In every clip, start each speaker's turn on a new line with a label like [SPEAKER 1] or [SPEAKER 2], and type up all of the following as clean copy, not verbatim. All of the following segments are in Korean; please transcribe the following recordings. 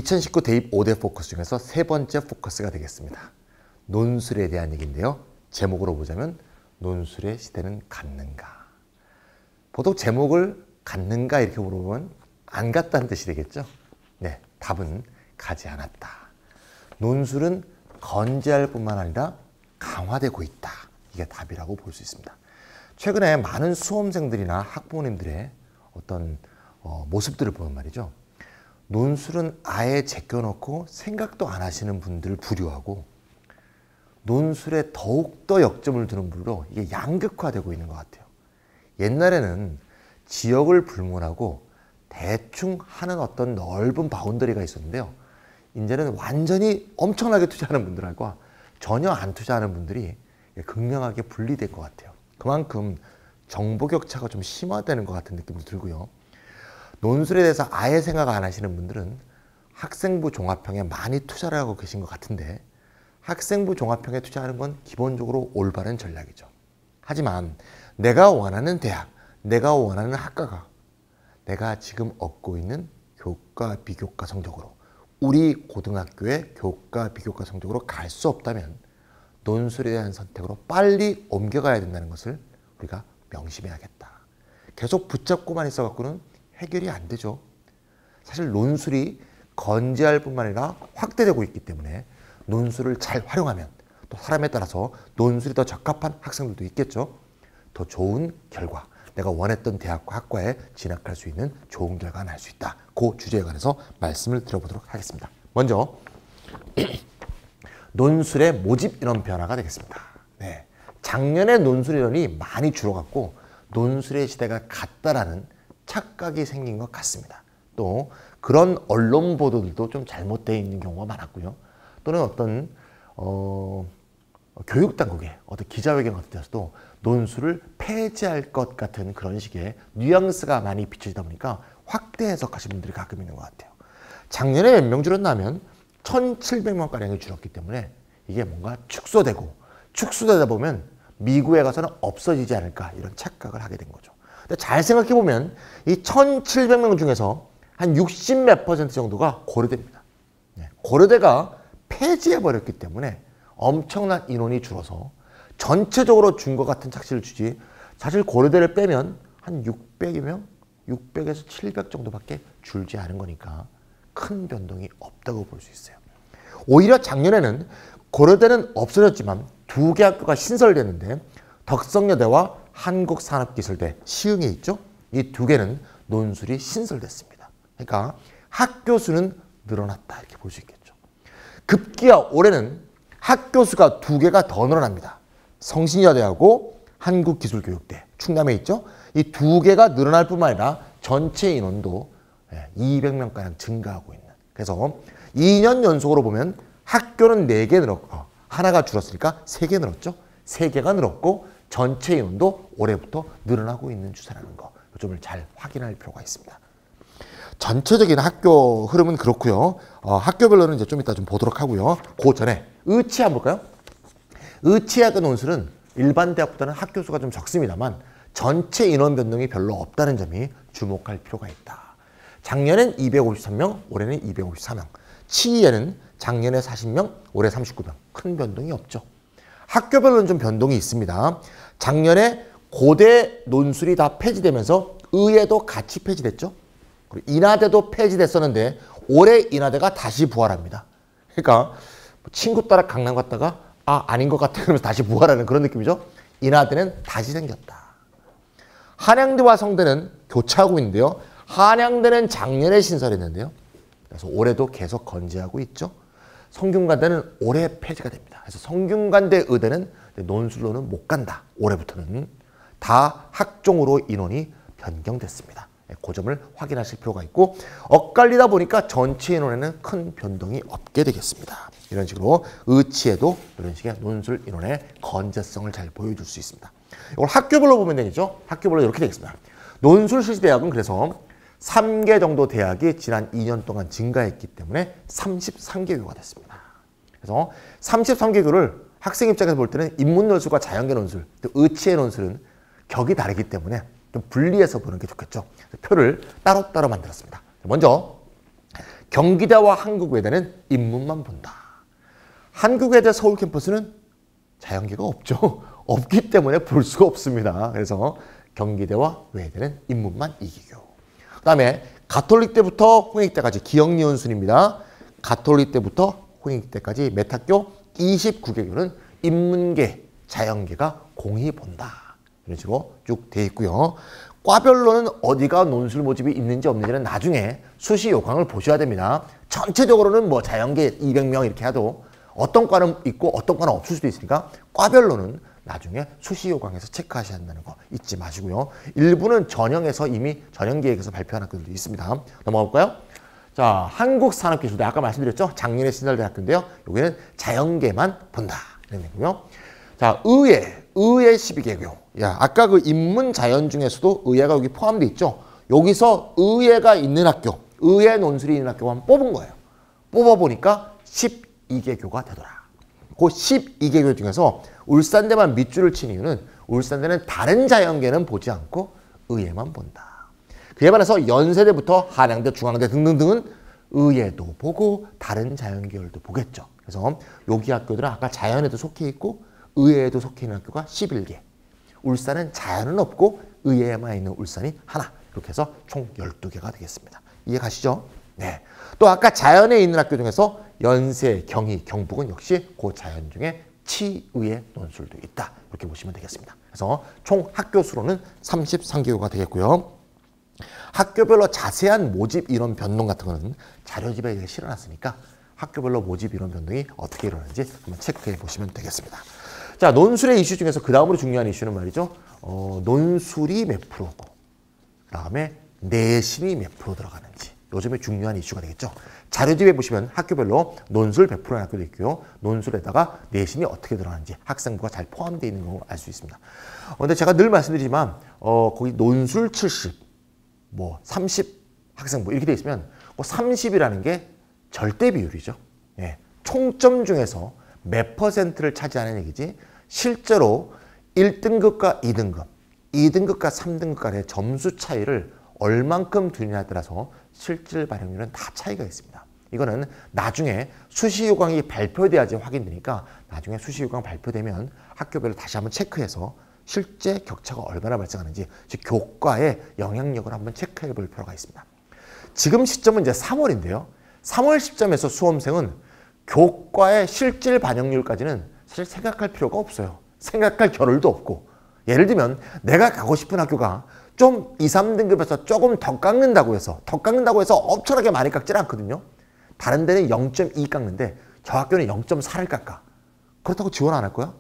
[SPEAKER 1] 2019 대입 5대 포커스 중에서 세 번째 포커스가 되겠습니다. 논술에 대한 얘기인데요. 제목으로 보자면 논술의 시대는 갔는가. 보통 제목을 갔는가 이렇게 물어보면 안 갔다는 뜻이 되겠죠. 네, 답은 가지 않았다. 논술은 건재할 뿐만 아니라 강화되고 있다. 이게 답이라고 볼 수 있습니다. 최근에 많은 수험생들이나 학부모님들의 어떤 모습들을 보면 말이죠. 논술은 아예 제껴놓고 생각도 안 하시는 분들을 부류하고 논술에 더욱더 역점을 두는 분으로 이게 양극화되고 있는 것 같아요. 옛날에는 지역을 불문하고 대충 하는 어떤 넓은 바운더리가 있었는데요. 이제는 완전히 엄청나게 투자하는 분들과 전혀 안 투자하는 분들이 극명하게 분리될 것 같아요. 그만큼 정보 격차가 좀 심화되는 것 같은 느낌도 들고요. 논술에 대해서 아예 생각 안 하시는 분들은 학생부 종합형에 많이 투자를 하고 계신 것 같은데 학생부 종합형에 투자하는 건 기본적으로 올바른 전략이죠. 하지만 내가 원하는 대학, 내가 원하는 학과가 내가 지금 얻고 있는 교과, 비교과 성적으로 우리 고등학교의 교과, 비교과 성적으로 갈 수 없다면 논술에 대한 선택으로 빨리 옮겨가야 된다는 것을 우리가 명심해야겠다. 계속 붙잡고만 있어갖고는 해결이 안 되죠. 사실 논술이 건재할 뿐만 아니라 확대되고 있기 때문에 논술을 잘 활용하면 또 사람에 따라서 논술이 더 적합한 학생들도 있겠죠. 더 좋은 결과, 내가 원했던 대학과 학과에 진학할 수 있는 좋은 결과가 날 수 있다. 그 주제에 관해서 말씀을 드려보도록 하겠습니다. 먼저 논술의 모집 인원 변화가 되겠습니다. 네. 작년에 논술 인원이 많이 줄어갔고 논술의 시대가 갔다라는 착각이 생긴 것 같습니다. 또 그런 언론 보도들도 좀 잘못되어 있는 경우가 많았고요. 또는 어떤 교육당국의 어떤 기자회견 같은 데서도 논술을 폐지할 것 같은 그런 식의 뉘앙스가 많이 비춰지다 보니까 확대 해석하시는 분들이 가끔 있는 것 같아요. 작년에 몇 명 줄었나 하면 1,700명가량이 줄었기 때문에 이게 뭔가 축소되다 보면 미국에 가서는 없어지지 않을까 이런 착각을 하게 된 거죠. 근데 잘 생각해보면 이 1,700명 중에서 한 60 몇 % 정도가 고려대입니다. 고려대가 폐지해버렸기 때문에 엄청난 인원이 줄어서 전체적으로 준 것 같은 착시를 주지 사실 고려대를 빼면 한 600이면 600에서 700 정도밖에 줄지 않은 거니까 큰 변동이 없다고 볼 수 있어요. 오히려 작년에는 고려대는 없어졌지만 두 개 학교가 신설됐는데 덕성여대와 한국산업기술대, 시흥에 있죠. 이 두 개는 논술이 신설됐습니다. 그러니까 학교 수는 늘어났다 이렇게 볼 수 있겠죠. 급기야 올해는 학교 수가 두 개가 더 늘어납니다. 성신여대하고 한국기술교육대, 충남에 있죠. 이 두 개가 늘어날 뿐만 아니라 전체 인원도 200명가량 증가하고 있는. 그래서 2년 연속으로 보면 학교는 4개 늘었고 하나가 줄었으니까 3개 늘었죠. 3개가 늘었고 전체 인원도 올해부터 늘어나고 있는 추세라는 거. 그 점을 잘 확인할 필요가 있습니다. 전체적인 학교 흐름은 그렇고요. 학교별로는 이제 좀 이따 좀 보도록 하고요. 그 전에 의치 한번 볼까요? 의치학의 논술은 일반 대학보다는 학교 수가 좀 적습니다만 전체 인원 변동이 별로 없다는 점이 주목할 필요가 있다. 작년엔 253명, 올해는 254명. 치이에는 작년에 40명, 올해 39명. 큰 변동이 없죠. 학교별로는 좀 변동이 있습니다. 작년에 고대 논술이 다 폐지되면서 의예도 같이 폐지됐죠. 그리고 인하대도 폐지됐었는데 올해 인하대가 다시 부활합니다. 그러니까 친구 따라 강남 갔다가 아닌 것 같아 그러면서 다시 부활하는 그런 느낌이죠. 인하대는 다시 생겼다. 한양대와 성대는 교차하고 있는데요. 한양대는 작년에 신설했는데요. 그래서 올해도 계속 건재하고 있죠. 성균관대는 올해 폐지가 됩니다. 그래서 성균관대 의대는 논술로는 못 간다. 올해부터는 다 학종으로 인원이 변경됐습니다. 그 점을 확인하실 필요가 있고 엇갈리다 보니까 전체 인원에는 큰 변동이 없게 되겠습니다. 이런 식으로 의치에도 이런 식의 논술 인원의 건재성을 잘 보여줄 수 있습니다. 이걸 학교별로 보면 되겠죠. 학교별로 이렇게 되겠습니다. 논술 실시대학은 그래서 3개 정도 대학이 지난 2년 동안 증가했기 때문에 33개교가 됐습니다. 그래서 33개교를 학생 입장에서 볼 때는 인문 논술과 자연계 논술, 또 의치의 논술은 격이 다르기 때문에 좀 분리해서 보는 게 좋겠죠. 표를 따로따로 만들었습니다. 먼저 경기대와 한국외대는 인문만 본다. 한국외대 서울 캠퍼스는 자연계가 없죠. 없기 때문에 볼 수가 없습니다. 그래서 경기대와 외대는 인문만 2개교. 그 다음에 가톨릭 때부터 홍익 때까지 기억니은 순입니다. 가톨릭 때부터 홍익 때까지 몇 학교? 29개교는 인문계, 자연계가 공히 본다. 이런 식으로 쭉 돼 있고요. 과별로는 어디가 논술 모집이 있는지 없는지는 나중에 수시 요강을 보셔야 됩니다. 전체적으로는 뭐 자연계 200명 이렇게 해도 어떤 과는 있고 어떤 과는 없을 수도 있으니까 과별로는 나중에 수시 요강에서 체크하셔야 한다는 거 잊지 마시고요. 일부는 전형에서 이미 전형계획에서 발표한 학교들도 있습니다. 넘어가 볼까요? 자, 한국산업기술대 아까 말씀드렸죠? 작년에 신설대학교인데요. 여기는 자연계만 본다. 이런 얘기고요. 자, 의예 12개교. 야, 아까 그 인문자연 중에서도 의예가 여기 포함되어 있죠? 여기서 의예가 있는 학교, 의예 논술이 있는 학교만 뽑은 거예요. 뽑아보니까 12개교가 되더라. 그 12개교 중에서 울산대만 밑줄을 친 이유는 울산대는 다른 자연계는 보지 않고 의예만 본다. 그에 반해서 연세대부터 한양대, 중앙대 등등등은 의예도 보고 다른 자연계열도 보겠죠. 그래서 여기 학교들은 아까 자연에도 속해 있고 의예에도 속해 있는 학교가 11개. 울산은 자연은 없고 의예에만 있는 울산이 하나. 이렇게 해서 총 12개가 되겠습니다. 이해 가시죠? 네. 또 아까 자연에 있는 학교 중에서 연세, 경희, 경북은 역시 그 자연 중에 치의의 논술도 있다. 이렇게 보시면 되겠습니다. 그래서 총 학교 수로는 33개교가 되겠고요. 학교별로 자세한 모집 이론 변동 같은 거는 자료집에 실어놨으니까 학교별로 모집 이론 변동이 어떻게 일어나는지 한번 체크해 보시면 되겠습니다. 자, 논술의 이슈 중에서 그 다음으로 중요한 이슈는 말이죠. 논술이 몇 프로고 그 다음에 내신이 몇 프로 들어가는지 요즘에 중요한 이슈가 되겠죠. 자료집에 보시면 학교별로 논술 100%의 학교도 있고요. 논술에다가 내신이 어떻게 들어가는지 학생부가 잘 포함되어 있는 걸 알 수 있습니다. 근데 제가 늘 말씀드리지만 거기 논술 70, 뭐 30 학생부 이렇게 돼 있으면 30이라는 게 절대 비율이죠. 예, 총점 중에서 몇 퍼센트를 차지하는 얘기지 실제로 1등급과 2등급, 2등급과 3등급 간의 점수 차이를 얼만큼 두느냐에 따라서 실질 발행률은 다 차이가 있습니다. 이거는 나중에 수시요강이 발표돼야지 확인되니까 나중에 수시요강 발표되면 학교별로 다시 한번 체크해서 실제 격차가 얼마나 발생하는지 즉 교과의 영향력을 한번 체크해 볼 필요가 있습니다. 지금 시점은 이제 3월인데요. 3월 시점에서 수험생은 교과의 실질 반영률까지는 사실 생각할 필요가 없어요. 생각할 겨를도 없고 예를 들면 내가 가고 싶은 학교가 좀 2, 3등급에서 조금 더 깎는다고 해서 엄청나게 많이 깎질 않거든요. 다른 데는 0.2 깎는데 저 학교는 0.4를 깎아. 그렇다고 지원 안 할 거야?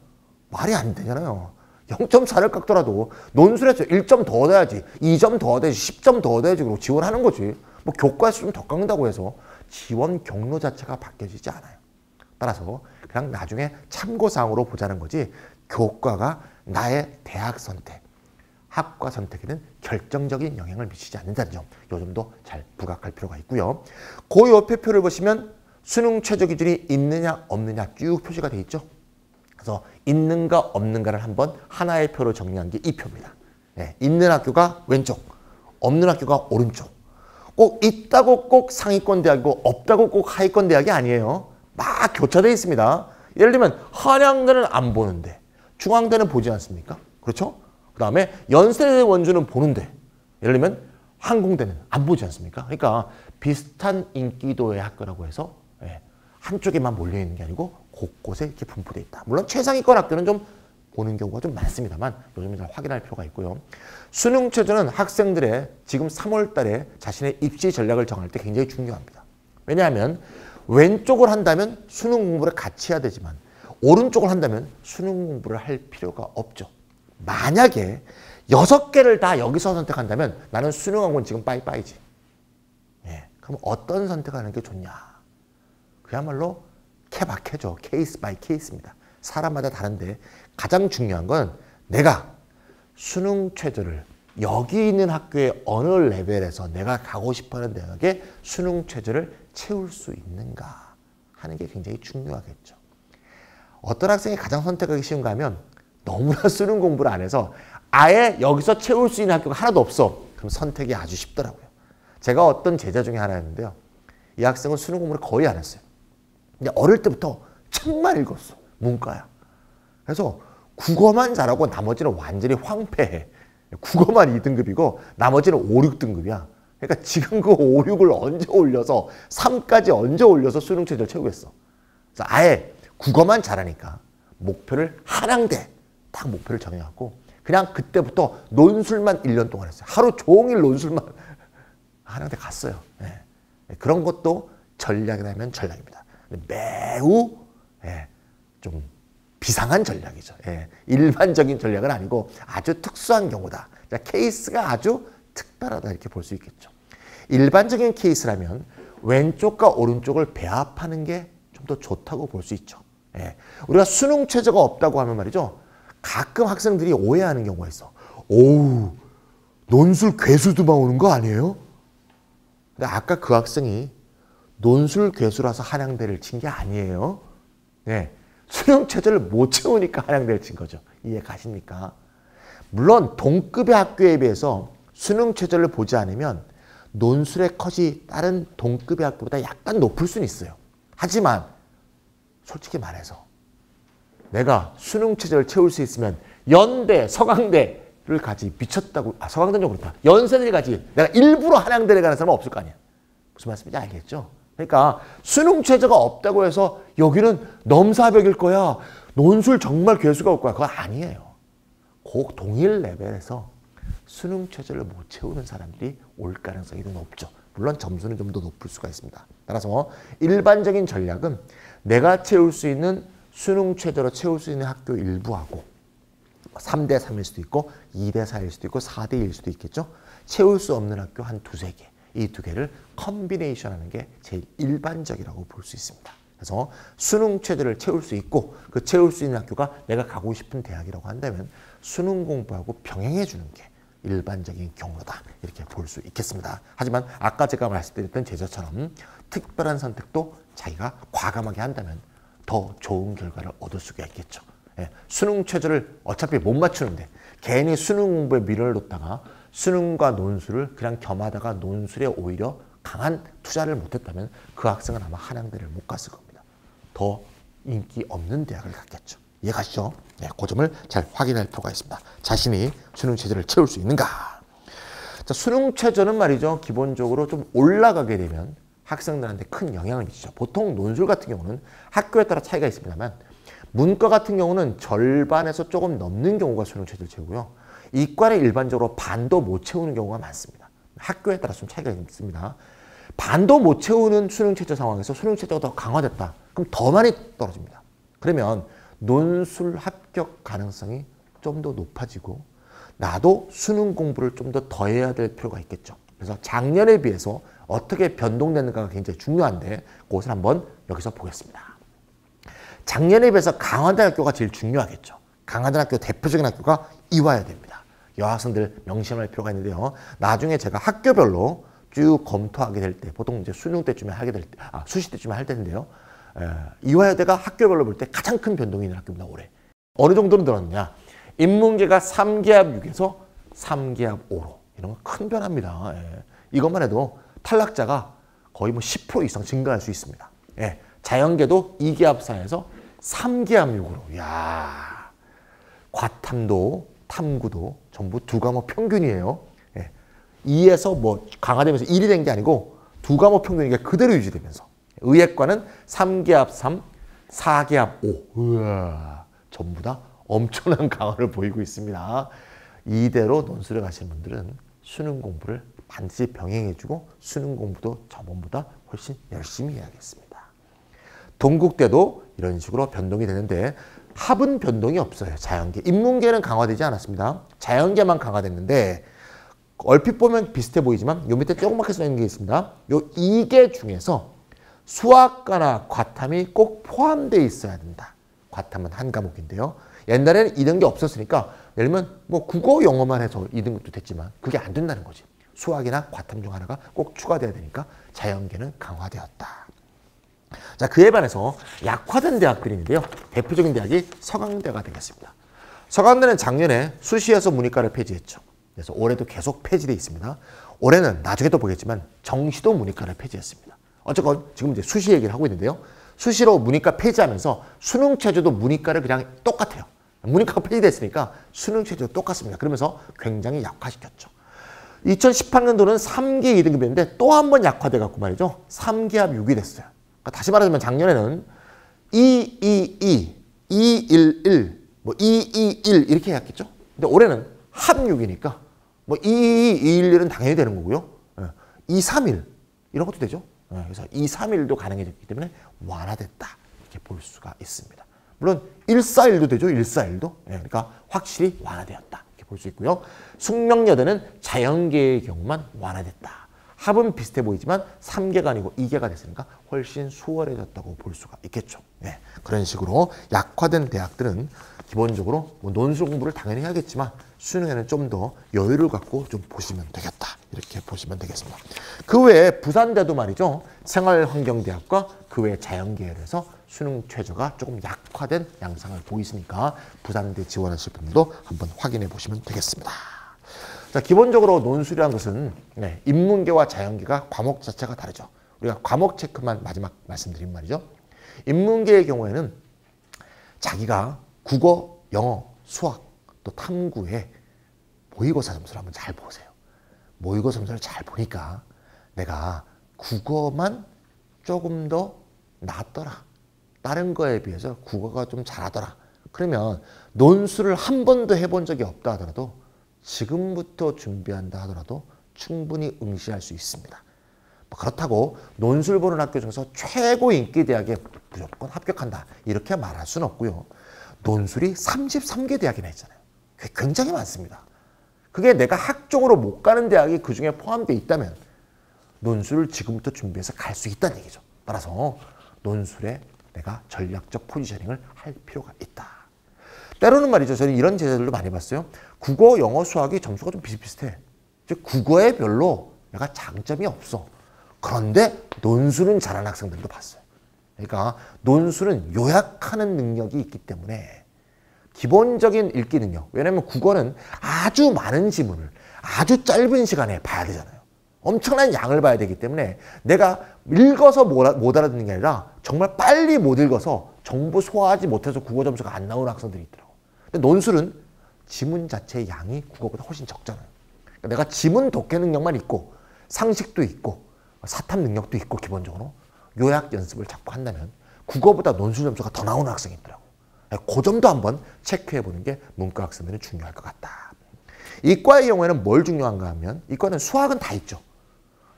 [SPEAKER 1] 말이 안 되잖아요. 0.4를 깎더라도 논술에서 1점 더 얻어야지, 2점 더 얻어야지, 10점 더 얻어야지 그러고 지원하는 거지. 뭐 교과에서 좀 더 깎는다고 해서 지원 경로 자체가 바뀌어지지 않아요. 따라서 그냥 나중에 참고사항으로 보자는 거지 교과가 나의 대학 선택, 학과 선택에는 결정적인 영향을 미치지 않는다는 점, 이 점도 잘 부각할 필요가 있고요. 그 옆에 표를 보시면 수능 최저 기준이 있느냐 없느냐 쭉 표시가 돼 있죠. 그래서 있는가 없는가를 한번 하나의 표로 정리한 게 이 표입니다. 네, 있는 학교가 왼쪽, 없는 학교가 오른쪽. 꼭 있다고 꼭 상위권 대학이고 없다고 꼭 하위권 대학이 아니에요. 막 교차되어 있습니다. 예를 들면 한양대는 안 보는데 중앙대는 보지 않습니까? 그렇죠? 그 다음에 연세대 원주는 보는데 예를 들면 항공대는 안 보지 않습니까? 그러니까 비슷한 인기도의 학교라고 해서 한쪽에만 몰려있는 게 아니고 곳곳에 이렇게 분포되어 있다. 물론 최상위권 학교는 좀 보는 경우가 좀 많습니다만 요즘에 잘 확인할 필요가 있고요. 수능 최저는 학생들의 지금 3월 달에 자신의 입시 전략을 정할 때 굉장히 중요합니다. 왜냐하면 왼쪽을 한다면 수능 공부를 같이 해야 되지만 오른쪽을 한다면 수능 공부를 할 필요가 없죠. 만약에 6개를 다 여기서 선택한다면 나는 수능학원 지금 빠이빠이지. 예, 그럼 어떤 선택하는 게 좋냐? 그야말로 케바케죠. 케이스 바이 케이스입니다. 사람마다 다른데 가장 중요한 건 내가 수능 최저를 여기 있는 학교의 어느 레벨에서 내가 가고 싶어하는 대학의 수능 최저를 채울 수 있는가 하는 게 굉장히 중요하겠죠. 어떤 학생이 가장 선택하기 쉬운가 하면 너무나 수능 공부를 안 해서 아예 여기서 채울 수 있는 학교가 하나도 없어. 그럼 선택이 아주 쉽더라고요. 제가 어떤 제자 중에 하나였는데요. 이 학생은 수능 공부를 거의 안 했어요. 근데 어릴 때부터 책만 읽었어. 문과야. 그래서 국어만 잘하고 나머지는 완전히 황폐해. 국어만 2등급이고 나머지는 5, 6등급이야. 그러니까 지금 그 5, 6을 얹어 올려서 3까지 얹어 올려서 수능 최저를 채우겠어. 그래서 아예 국어만 잘하니까 목표를 한양대 딱 목표를 정해갖고 그냥 그때부터 논술만 1년 동안 했어요. 하루 종일 논술만 한양대 갔어요. 네. 그런 것도 전략이라면 전략입니다. 매우 좀 비상한 전략이죠. 일반적인 전략은 아니고 아주 특수한 경우다. 케이스가 아주 특별하다 이렇게 볼 수 있겠죠. 일반적인 케이스라면 왼쪽과 오른쪽을 배합하는 게 좀 더 좋다고 볼 수 있죠. 우리가 수능 최저가 없다고 하면 말이죠. 가끔 학생들이 오해하는 경우가 있어. 오우, 논술 괴수도만 오는 거 아니에요? 근데 아까 그 학생이 논술 괴수라서 한양대를 친 게 아니에요. 수능 최저를 못 채우니까 한양대를 친 거죠. 이해 가십니까? 물론 동급의 학교에 비해서 수능 최저를 보지 않으면 논술의 컷이 다른 동급의 학교보다 약간 높을 수는 있어요. 하지만 솔직히 말해서 내가 수능 최저를 채울 수 있으면 연대, 서강대를 가지 미쳤다고, 서강대는 좀 그렇다. 연세대를 가지 내가 일부러 한양대를 가는 사람은 없을 거 아니야. 무슨 말씀인지 알겠죠? 그러니까 수능 최저가 없다고 해서 여기는 넘사벽일 거야. 논술 정말 괴수가 올 거야. 그거 아니에요. 그 동일 레벨에서 수능 최저를 못 채우는 사람들이 올 가능성이 더 높죠. 물론 점수는 좀 더 높을 수가 있습니다. 따라서 일반적인 전략은 내가 채울 수 있는 수능 최저로 채울 수 있는 학교 일부하고 3대 3일 수도 있고 2대 4일 수도 있고 4대 1일 수도 있겠죠. 채울 수 없는 학교 한 두세 개. 이 두 개를 컨비네이션 하는 게 제일 일반적이라고 볼 수 있습니다. 그래서 수능 최저를 채울 수 있고 그 채울 수 있는 학교가 내가 가고 싶은 대학이라고 한다면 수능 공부하고 병행해 주는 게 일반적인 경우다. 이렇게 볼 수 있겠습니다. 하지만 아까 제가 말씀드렸던 제자처럼 특별한 선택도 자기가 과감하게 한다면 더 좋은 결과를 얻을 수가 있겠죠. 수능 최저를 어차피 못 맞추는데 괜히 수능 공부에 미련을 뒀다가 수능과 논술을 그냥 겸하다가 논술에 오히려 강한 투자를 못했다면 그 학생은 아마 한양대를 못 갔을 겁니다. 더 인기 없는 대학을 갔겠죠. 이해가시죠? 그 점을 잘 확인할 필요가 있습니다. 자신이 수능 최저를 채울 수 있는가? 자, 수능 최저는 말이죠. 기본적으로 좀 올라가게 되면 학생들한테 큰 영향을 미치죠. 보통 논술 같은 경우는 학교에 따라 차이가 있습니다만 문과 같은 경우는 절반에서 조금 넘는 경우가 수능 최저를 채우고요. 이과는 일반적으로 반도 못 채우는 경우가 많습니다. 학교에 따라 좀 차이가 있습니다. 반도 못 채우는 수능 최저 상황에서 수능 최저가 더 강화됐다. 그럼 더 많이 떨어집니다. 그러면 논술 합격 가능성이 좀 더 높아지고 나도 수능 공부를 좀 더 해야 될 필요가 있겠죠. 그래서 작년에 비해서 어떻게 변동되는가가 굉장히 중요한데 그것을 한번 여기서 보겠습니다. 작년에 비해서 강화대학교가 제일 중요하겠죠. 강화대학교 대표적인 학교가 이화여대입니다. 여학생들 명심할 필요가 있는데요. 나중에 제가 학교별로 쭉 검토하게 될 때, 보통 이제 수능 때쯤에 하게 될 때, 수시 때쯤에 할 텐데요. 이화여대가 학교별로 볼 때 가장 큰 변동이 있는 학교입니다, 올해. 어느 정도로 늘었느냐. 인문계가 3개합 6에서 3개합 5로. 이런 건 큰 변화입니다. 이것만 해도 탈락자가 거의 뭐 10% 이상 증가할 수 있습니다. 자연계도 2개합 4에서 3개합 6으로. 이야, 과탐도 탐구도 전부 두 과목 평균이에요. 2에서 뭐 강화되면서 1이 된 게 아니고 두 과목 평균이 그대로 유지되면서 의예과는 3개합 3, 4개합 5. 우와, 전부 다 엄청난 강화를 보이고 있습니다. 이대로 논술에 가신 분들은 수능 공부를 반드시 병행해주고 수능 공부도 저번보다 훨씬 열심히 해야겠습니다. 동국대도 이런 식으로 변동이 되는데 합은 변동이 없어요. 자연계. 인문계는 강화되지 않았습니다. 자연계만 강화됐는데 얼핏 보면 비슷해 보이지만 요 밑에 조그맣게 써 있는 게 있습니다. 요 2개 중에서 수학과나 과탐이 꼭 포함되어 있어야 된다. 과탐은 한 과목인데요. 옛날에는 2등기 없었으니까 예를 들면 뭐 국어 영어만 해서 2등급도 됐지만 그게 안 된다는 거지. 수학이나 과탐 중 하나가 꼭 추가돼야 되니까 자연계는 강화되었다. 자, 그에 반해서 약화된 대학들이 있는데요. 대표적인 대학이 서강대가 되겠습니다. 서강대는 작년에 수시에서 문이과를 폐지했죠. 그래서 올해도 계속 폐지되어 있습니다. 올해는 나중에 또 보겠지만 정시도 문이과를 폐지했습니다. 어쨌건 지금 이제 수시 얘기를 하고 있는데요. 수시로 문이과 폐지하면서 수능 체제도 문이과를 그냥 똑같아요. 문이과가 폐지됐으니까 수능 체제도 똑같습니다. 그러면서 굉장히 약화시켰죠. 2018년도는 3기 2등급이었는데 또 한 번 약화돼 갖고 말이죠. 3기합 6이 됐어요. 그러니까 다시 말하자면 작년에는 222, 211, 뭐 221 이렇게 해왔겠죠. 근데 올해는 합 6이니까 뭐 222, 211은 당연히 되는 거고요. 231 이런 것도 되죠. 그래서 231도 가능해졌기 때문에 완화됐다 이렇게 볼 수가 있습니다. 물론 141도 되죠. 141도. 그러니까 확실히 완화되었다 이렇게 볼 수 있고요. 숙명여대는 자연계의 경우만 완화됐다. 합은 비슷해 보이지만 3개가 아니고 2개가 됐으니까 훨씬 수월해졌다고 볼 수가 있겠죠. 그런 식으로 약화된 대학들은 기본적으로 뭐 논술 공부를 당연히 해야겠지만 수능에는 좀 더 여유를 갖고 좀 보시면 되겠다. 이렇게 보시면 되겠습니다. 그 외에 부산대도 말이죠. 생활환경대학과 그 외에 자연계열에서 수능 최저가 조금 약화된 양상을 보이시니까 부산대 지원하실 분들도 한번 확인해 보시면 되겠습니다. 자, 기본적으로 논술이라는 것은 인문계와 자연계가 과목 자체가 다르죠. 우리가 과목 체크만 마지막 말씀드린 말이죠. 인문계의 경우에는 자기가 국어, 영어, 수학, 또 탐구에 모의고사 점수를 한번 잘 보세요. 모의고사 점수를 잘 보니까 내가 국어만 조금 더 낫더라. 다른 거에 비해서 국어가 좀 잘하더라. 그러면 논술을 한 번도 해본 적이 없다 하더라도 지금부터 준비한다 하더라도 충분히 응시할 수 있습니다. 그렇다고 논술 보는 학교 중에서 최고 인기 대학에 무조건 합격한다 이렇게 말할 수는 없고요. 논술이 33개 대학이나 있잖아요. 그게 굉장히 많습니다. 그게 내가 학종으로 못 가는 대학이 그중에 포함되어 있다면 논술을 지금부터 준비해서 갈 수 있다는 얘기죠. 따라서 논술에 내가 전략적 포지셔닝을 할 필요가 있다. 때로는 말이죠. 저는 이런 제자들도 많이 봤어요. 국어, 영어, 수학이 점수가 좀 비슷비슷해. 즉 국어에 별로 내가 장점이 없어. 그런데 논술은 잘하는 학생들도 봤어요. 그러니까 논술은 요약하는 능력이 있기 때문에 기본적인 읽기 능력. 왜냐하면 국어는 아주 많은 지문을 아주 짧은 시간에 봐야 되잖아요. 엄청난 양을 봐야 되기 때문에 내가 읽어서 못 알아듣는 게 아니라 정말 빨리 못 읽어서 정보 소화하지 못해서 국어 점수가 안 나오는 학생들이 있더라고요. 근데 논술은 지문 자체의 양이 국어보다 훨씬 적잖아요. 그러니까 내가 지문 독해 능력만 있고 상식도 있고 사탐 능력도 있고 기본적으로 요약 연습을 자꾸 한다면 국어보다 논술 점수가 더 나오는 학생이 있더라고요. 그 점도 한번 체크해 보는 게 문과 학생들은 중요할 것 같다. 이과의 경우에는 뭘 중요한가 하면 이과는 수학은 다 있죠.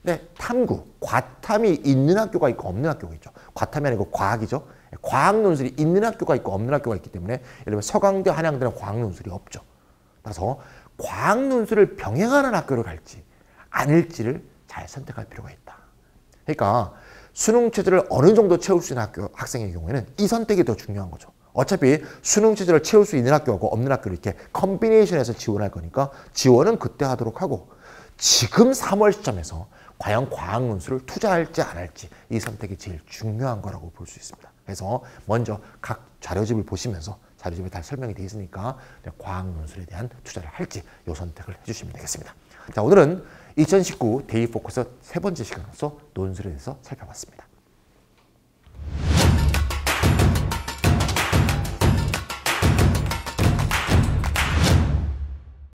[SPEAKER 1] 근데 탐구, 과탐이 있는 학교가 있고 없는 학교가 있죠. 과탐이 아니고 과학이죠. 과학 논술이 있는 학교가 있고 없는 학교가 있기 때문에 예를 들면 서강대, 한양대는 과학 논술이 없죠. 따라서 과학 논술을 병행하는 학교를 갈지 아닐지를 잘 선택할 필요가 있다. 그러니까 수능 체제를 어느 정도 채울 수 있는 학교 학생의 경우에는 이 선택이 더 중요한 거죠. 어차피 수능 체제를 채울 수 있는 학교하고 없는 학교를 이렇게 컨비네이션해서 지원할 거니까 지원은 그때 하도록 하고 지금 3월 시점에서 과연 과학 논술을 투자할지 안 할지 이 선택이 제일 중요한 거라고 볼 수 있습니다. 그래서 먼저 각 자료집을 보시면서 자료집에 다 설명이 되어 있으니까 과학 논술에 대한 투자를 할지 이 선택을 해주시면 되겠습니다. 자, 오늘은 2019 데이 포커스 세 번째 시간으로서 논술에 대해서 살펴봤습니다.